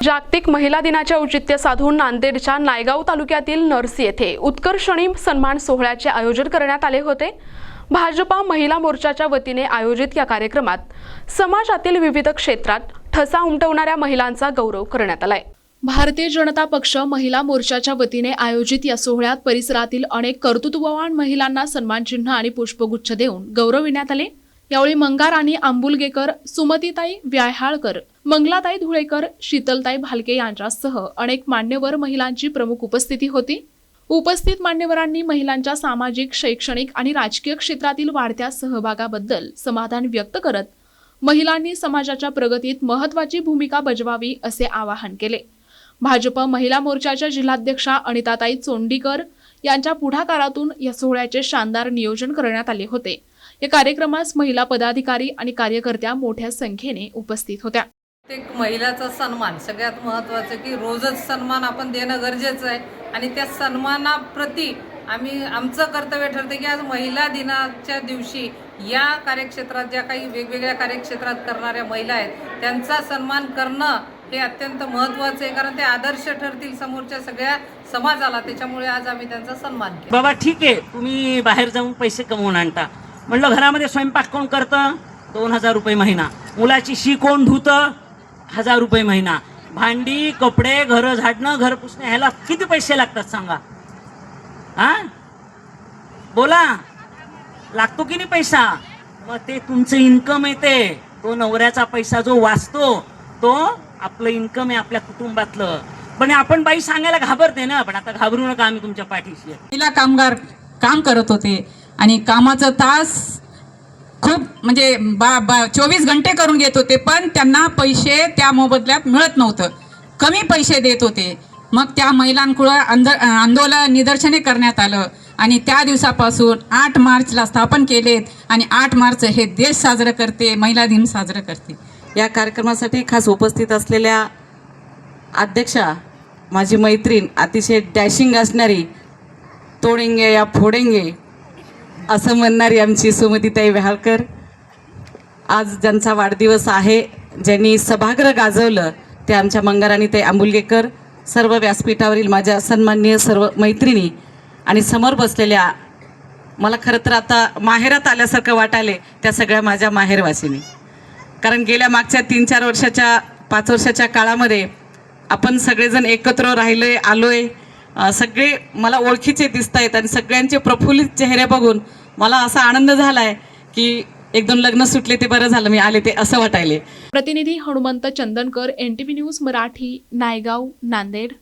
जागतिक महिला दिनाचे औचित्य साधून नांदेडच्या नायगाव तालुक्यातील नरसी येथे उत्कर्षणी सन्मान सोहळ्याचे आयोजन करण्यात आले होते। भाजपा महिला मोर्चाच्या वतीने आयोजित या कार्यक्रमात समाजातील विविध क्षेत्रात ठसा उमटवणाऱ्या महिलांचा गौरव करण्यात आलाय। भारतीय जनता पक्ष महिला मोर्चाच्या वतीने आयोजित या सोहळ्यात परिसरातील अनेक कर्तृत्ववान महिलांना सन्मानचिन्ह आणि पुष्पगुच्छ देऊन गौरविण्यात आले। यावेळी मंगाराणी आंबुलगेकर, सुमतीताई व्याहाळकर, मंगलाताई धुळेकर, शीतलताई भालके यांच्यासह अनेक मान्यवर महिलांची प्रमुख उपस्थिती होती। उपस्थित मान्यवरांनी महिलांच्या सामाजिक, शैक्षणिक आणि राजकीय क्षेत्रातील वाढत्या सहभागाबद्दल समाधान व्यक्त करत महिलांनी समाजाच्या प्रगतीत महत्त्वाची भूमिका बजावावी असे आवाहन केले। भाजप महिला मोर्चाच्या जिल्हाध्यक्षा अनिताताई चोंडीकर यांच्या पुढाकारातून या सोहळ्याचे शानदार नियोजन करण्यात आले होते। या कार्यक्रमास महिला पदाधिकारी आणि कार्यकर्त्या मोठ्या संख्येने उपस्थित होत्या। प्रत्येक महिलाचा सन्मान सगळ्यात महत्त्वाचं की रोजच सन्मान आपण देणं गरजेचं आहे आणि त्या सन्मानाप्रती आमचं कर्तव्य ठरते की आज महिला दिनाच्या दिवशी या कार्यक्षेत्रात ज्या काही वेगवेगळ्या कार्यक्षेत्रात करणाऱ्या महिला आहेत त्यांचा सन्मान करणं हे अत्यंत महत्त्वाचं आहे, कारण ते आदर्श ठरतील समोरच्या सगळ्या समाजाला। त्याच्यामुळे आज आम्ही त्यांचा सन्मान केला। बाबा ठीक आहे, तुम्ही बाहेर जाऊन पैसे कमवून आणता, म्हणलं घरामध्ये स्वयंपाक कोण करतं? 2000 रुपये महिना। मुलाची शी कोण धुतं? 1000 रुपये महिना। भांडी, कपडे, घर झाडणं, घर पुसणं ह्याला किती पैसे लागतात सांगा? हा बोला, लागतो की नाही पैसा? मग ते तुमचं इन्कम येते, तो नवऱ्याचा पैसा जो वाचतो तो आपलं इन्कम आहे आपल्या कुटुंबातलं। पण आपण बाई सांगायला घाबरते ना, पण आता घाबरू नका, आम्ही तुमच्या पाठीशी आहे। महिला कामगार काम करत होते आणि कामाचा तास खूप म्हणजे 24 घंटे करून घेत होते, पण त्यांना पैसे त्या मोबदल्यात मिळत नव्हतं, कमी पैसे देत होते। मग त्या महिलांकडे आंदोलन निदर्शने करण्यात आलं आणि त्या दिवसापासून 8 मार्चला स्थापन केलेत आणि 8 मार्च हे देश साजरं करते, महिला दिन साजरं करते। या कार्यक्रमासाठी खास उपस्थित असलेल्या अध्यक्षा, माझी मैत्रीण, अतिशय डॅशिंग असणारी, तोडेंगे या फोडेंगे असं म्हणणारी आमची सुमतीताई व्याहाळकर, आज ज्यांचा वाढदिवस आहे, ज्यांनी सभागृह गाजवलं ते आमच्या मंगाराणीताई आंबुलगेकर, सर्व व्यासपीठावरील माझ्या सन्माननीय सर्व मैत्रिणी आणि समोर बसलेल्या, मला खरं तर आता माहेरात आल्यासारखं वाटाले त्या सगळ्या माझ्या माहेरवासिनी। कारण गेल्या मागच्या 3-4 वर्षाच्या 5 वर्षाच्या काळामध्ये आपण सगळेजण एकत्र राहिलोय, आलोय, सगळे मला ओळखीचे दिसत आहेत आणि सगळ्यांचे प्रफुल्लित चेहरे बघून मला असा आनंद झालाय की 1-2 लग्न सुटले ते बरं झालं मी आले ते असं वाटायले। प्रतिनिधी हनुमंत चंदनकर, NTV न्यूज मराठी, नायगाव, नांदेड।